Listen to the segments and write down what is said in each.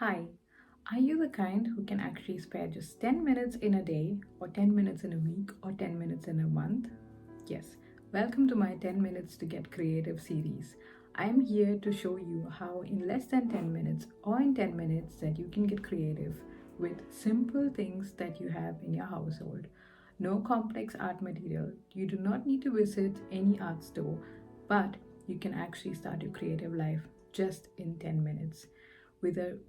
Hi, are you the kind who can actually spare just 10 minutes in a day, or 10 minutes in a week, or 10 minutes in a month? Yes, welcome to my 10 Minutes to Get Creative series. I am here to show you how, in less than 10 minutes or in 10 minutes, that you can get creative with simple things that you have in your household. No complex art material. You do not need to visit any art store, but you can actually start your creative life just in 10 minutes.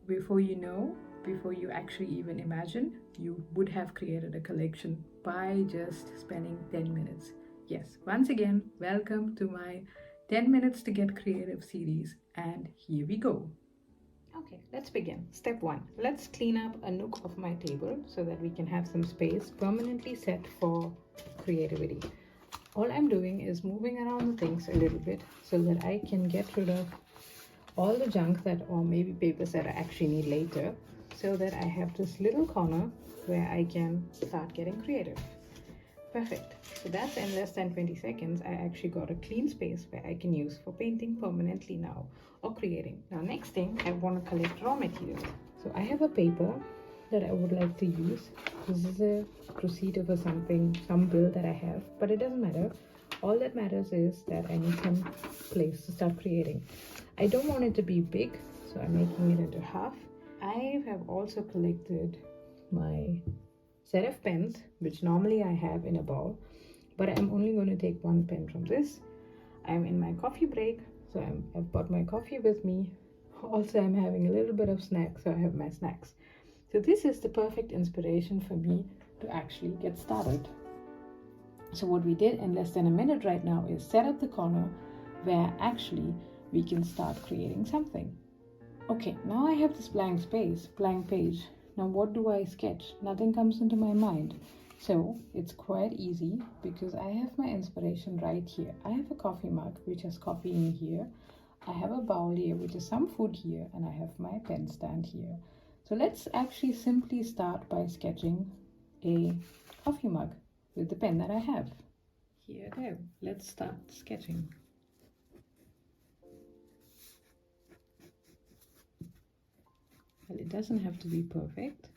Before you know, before you actually even imagine, you would have created a collection by just spending 10 minutes. Yes, once again, welcome to my 10 Minutes to Get Creative series, and here we go. Okay, let's begin. Step one, let's clean up a nook of my table so that we can have some space permanently set for creativity. All I'm doing is moving around the things a little bit so that I can get rid of all the junk that, or maybe papers that I actually need later, so that I have this little corner where I can start getting creative. Perfect. So that's in less than 20 seconds. I actually got a clean space where I can use for painting permanently now or creating. Now, next thing, I want to collect raw materials. So I have a paper that I would like to use. This is a receipt of some bill that I have, but it doesn't matter. All that matters is that I need some place to start creating. I don't want it to be big, so I'm making it into half. I have also collected my set of pens, which normally I have in a bowl, but I'm only going to take one pen from this. I'm in my coffee break, so I've got my coffee with me. Also, I'm having a little bit of snack, so I have my snacks. So this is the perfect inspiration for me to actually get started. So what we did in less than a minute right now is set up the corner where actually we can start creating something. Okay, now I have this blank page. Now what do I sketch? Nothing comes into my mind. So it's quite easy because I have my inspiration right here. I have a coffee mug which has coffee in here. I have a bowl here which is some food here, and I have my pen stand here. So let's actually simply start by sketching a coffee mug with the pen that I have. Here I go. Let's start sketching. Well, it doesn't have to be perfect.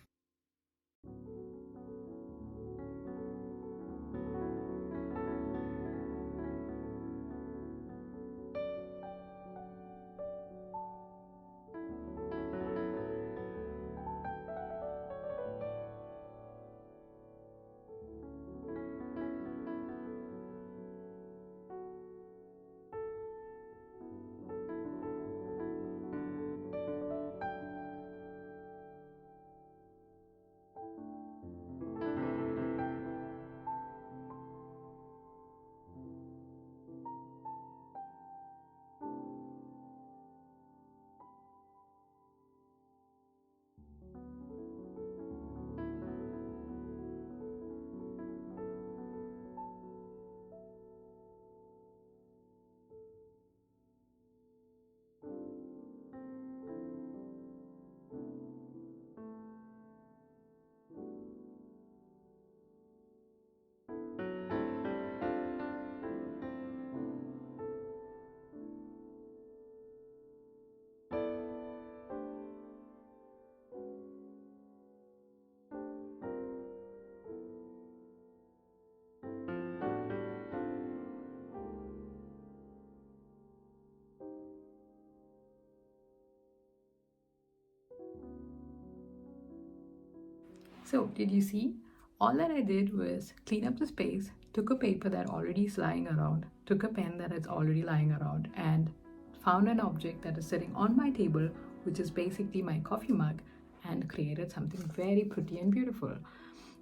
So, did you see? All that I did was clean up the space, took a paper that already is lying around, took a pen that is already lying around, and found an object that is sitting on my table, which is basically my coffee mug, and created something very pretty and beautiful.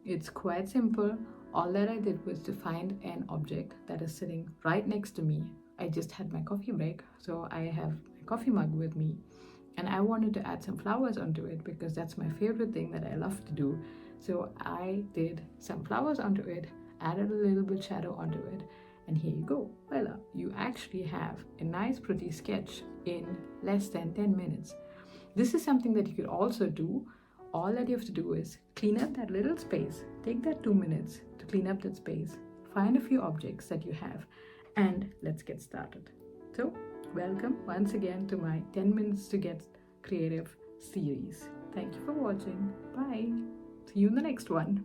It's quite simple. All that I did was to find an object that is sitting right next to me. I just had my coffee break, so I have my coffee mug with me, and I wanted to add some flowers onto it because that's my favorite thing that I love to do. So I did some flowers onto it, added a little bit shadow onto it, and here you go. Voila, you actually have a nice pretty sketch in less than 10 minutes. This is something that you could also do. All that you have to do is clean up that little space. Take that 2 minutes to clean up that space. Find a few objects that you have, and let's get started. So welcome once again to my 10 Minutes to Get Creative series. Thank you for watching. Bye. See you in the next one.